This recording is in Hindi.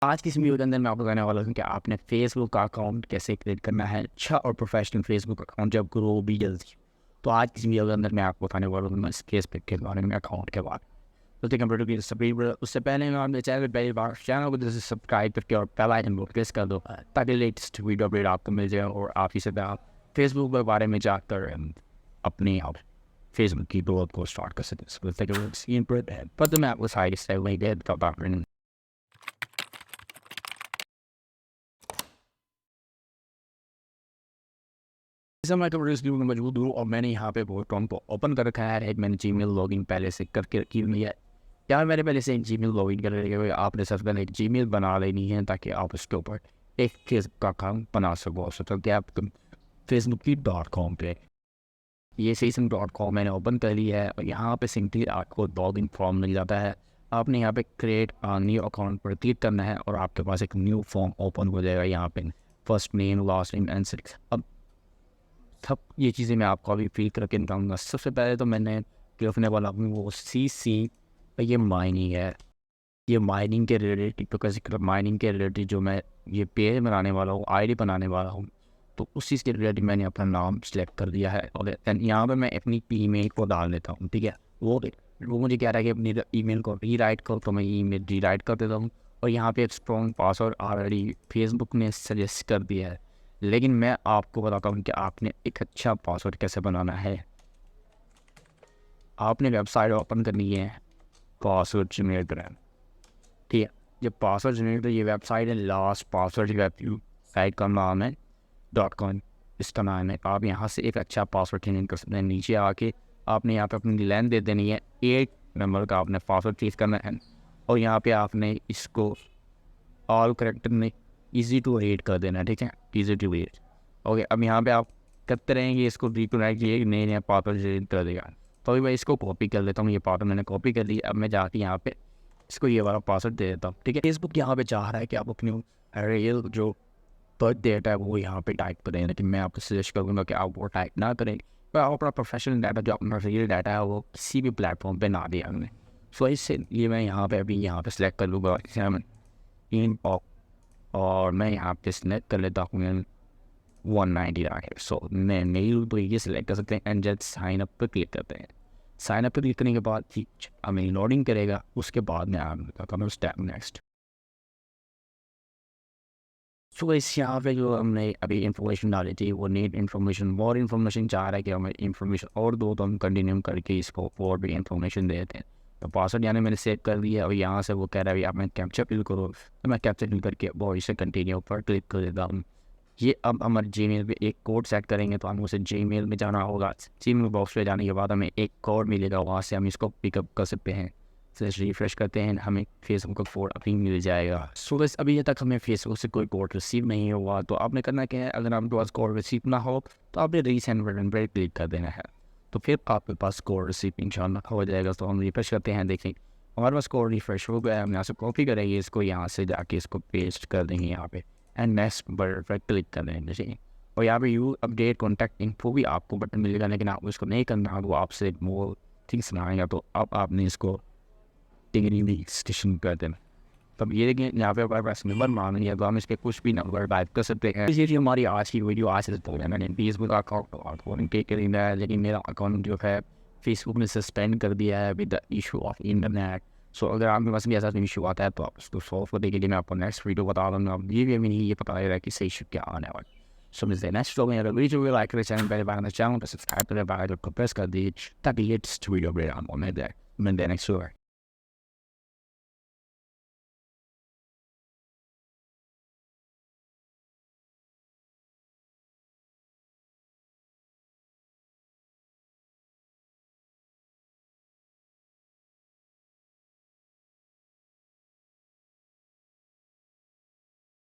आज की इस वीडियो के अंदर मैं आपको बताने वाला हूँ कि आपने फेसबुक का अकाउंट कैसे क्रिएट करना है, अच्छा और प्रोफेशनल फेसबुक अकाउंट जब ग्रो भी जल्दी। तो आज की इस वीडियो के अंदर मैं आपको बताने वाला हूँ इस फेसबुक के बारे में, अकाउंट के बारे में। तो ठीक है, सभी उससे पहले मैं अपने चैनल पर पहली बार चैनल को जैसे सब्सक्राइब करके और बेल आइकन को प्रेस कर दो ताकि लेटेस्ट वीडियो अपडेट आपको मिल जाए और आप इसे आप फेसबुक के बारे में जाकर अपने आप फेसबुक की ग्रोथ को स्टार्ट कर सकते हैं। तो मैं आपको सारी स्टाइल नहीं दे देता हूँ। जैसे मैं कवर रिव्यू में मौजूद हूँ और मैंने यहाँ पे वो अकाउंट को ओपन कर रखा है। मैंने जीमेल लॉगिन पहले से करके रखी हुई है। क्या मैंने पहले से एक जीमेल लॉगिन कर रखी है, आपने सबसे पहले एक जीमेल बना लेनी है ताकि आप उसके ऊपर एक फेसबुक का अकाउंट बना सको। तो क्या आप फेसबुक की .com पे ये season.com मैंने ओपन कर ली है और यहाँ पे सिंपली आपको लॉगिन फॉर्म मिल जाता है। आपने यहाँ पे क्रिएट न्यू अकाउंट पर क्लिक करना है और आपके पास एक न्यू फॉर्म ओपन हो जाएगा। यहाँ पे first name, last name, answer. अब सब ये चीज़ें मैं आपको अभी फील करके बताऊँगा। सबसे पहले तो मैंने जो रखने वाला हूँ वो CC, ये माइनिंग है। ये माइनिंग के रिलेटेड, बिकॉज माइनिंग के रिलेटेड जो मैं ये पेज बनाने वाला हूँ, आईडी बनाने वाला हूँ, तो उस चीज़ के रिलेटेड मैंने अपना नाम सेलेक्ट कर दिया है और यहाँ पर मैं अपनी ईमेल को डाल देता हूँ। ठीक है, वो मुझे कह रहा है कि अपनी ईमेल को रीराइट करो, तो मैं ईमेल रीराइट कर देता हूँ। और यहाँ पे एक स्ट्रॉन्ग पासवर्ड ऑलरेडी फेसबुक ने सजेस्ट कर दिया है, लेकिन मैं आपको बताता हूँ कि आपने एक अच्छा पासवर्ड कैसे बनाना है। आपने वेबसाइट ओपन करनी है, पासवर्ड जनरेट करना है। ठीक है, ये पासवर्ड जनरेट, तो ये वेबसाइट है लास्ट पासवर्ड वेबसाइट का नाम है .com, इसका नाम है। आप यहाँ से एक अच्छा पासवर्ड जनरेट कर सकते हैं। नीचे आके आपने यहाँ पे अपनी लेंथ दे देनी है, 8 नंबर का आपने पासवर्ड चीज करना है और यहाँ पे आपने इसको ऑल करेक्टर में ईजी टू रीड कर देना है। ठीक है, ईजी टू रीड। ओके, अब यहाँ पे आप करते रहेंगे इसको रिकनेक्ट, ये नए नए पासवर्ड जनरेट कर देगा। तो अभी मैं इसको कॉपी कर लेता हूँ, ये पासवर्ड मैंने कॉपी कर लिया। अब मैं जाके यहाँ पे इसको ये वाला पासवर्ड दे देता हूँ। ठीक है, फेसबुक यहाँ पे चाह रहा है कि आप अपनी रियल जो बर्थ डेट है वो यहाँ पे टाइप करें, लेकिन मैं आपको सजेस्ट करूँगा कि आप वो टाइप ना करें। पर आप अपना प्रोफेशनल डाटा, जो अपना रियल डाटा है, वो किसी भी प्लेटफॉर्म पे ना दिया हमने। सो इससे ये मैं यहाँ पे अभी यहाँ पे सेलेक्ट कर लूँगा इन और मैं यहाँ पे सेलेक्ट कर लेता हूँ 199। सो मैं मेल तो ये सिलेक्ट कर सकते हैं एंड जस्ट साइन अप पर क्लिक करते हैं। साइन अप पर क्लिक करने के बाद हमें लोडिंग करेगा, उसके बाद मैं आप बताता हूँ स्टेप नेक्स्ट। सो इस यहाँ पे जो हमने अभी इन्फॉर्मेशन डाली थी वो नीड इन्फॉर्मेशन, मोर इन्फॉर्मेशन चाह रहा है कि हमें इन्फॉर्मेशन और दो, तो हम कंटिन्यू करके इसको और भी इन्फॉर्मेशन दे देते हैं। तो पासवर्ड यानी मैंने सेव कर दिया और यहाँ से वो कह रहा है आप मैं कैप्चा फिल करो, तो मैं कैप्चा फिल करके वो इसे कंटिन्यू पर क्लिक कर देता हूँ। ये अब हमारे जीमेल पे एक कोड सेट करेंगे, तो हम उसे जीमेल में जाना होगा। जीमेल बॉक्स पे जाने के बाद हमें एक कोड मिलेगा, वहाँ से हम इसको पिकअप कर सकते हैं। जैसे रिफ्रेश करते हैं, हमें फेसबुक का कोड अपनी मिल जाएगा। सो बस अभी तक हमें फेसबुक से कोई कोड रिसीव नहीं हुआ, तो आपने करना क्या है, अगर आपके पास कोड रिसीव ना हो तो आपने रीसेंड बटन पर क्लिक कर देना है, तो फिर आपके पास कोड रिसीव इंशाल्लाह हो जाएगा। तो हम रिफ्रेश करते हैं, देखें हमारे पास कोड रिफ्रेश हो गया है। हम यहाँ से कॉपी करेंगे इसको, यहाँ से जाके इसको पेस्ट कर देंगे यहाँ पे एंड नेक्स्ट बटन पर क्लिक कर देंगे। ठीक, और यहाँ पे यू अपडेट कॉन्टैक्ट इन्फो भी आपको बटन मिलेगा, लेकिन आप उसको नहीं करना, वो आपसे वो थिंग्स बनाएगा। तो अब आपने इसको डिग्री स्टेशन कर देना। तब ये देखिए यहाँ पे हमारे पास नंबर मांग लिया, तो हम इस पर कुछ भी नंबर टाइप कर सकते हैं। ये थी हमारी आज की वीडियो। आज से तो मैंने फेसबुक का अकाउंट टेक कर लिया है, लेकिन मेरा अकाउंट जो है फेसबुक ने सस्पेंड कर दिया है with the issue of internet. So अगर आपके पास भी ऐसा इशू आता है तो आप उसको सॉल्व करने के लिए मैं आपको नेक्स्ट वीडियो बता दूँगा। ये भी हमें ये पता रहेगा कि सही इशू क्या आने वाला। सो मिलते हैं नेक्स्ट वीडियो में। अगर वीडियो को लाइक करें, चैनल पहले बार चैनल पर सब्सक्राइब करें, बार को प्रेस कर दीजिए ताकि लेटेस्ट वीडियो अपडेट आप मिलते हैं नेक्स्ट वीडियो।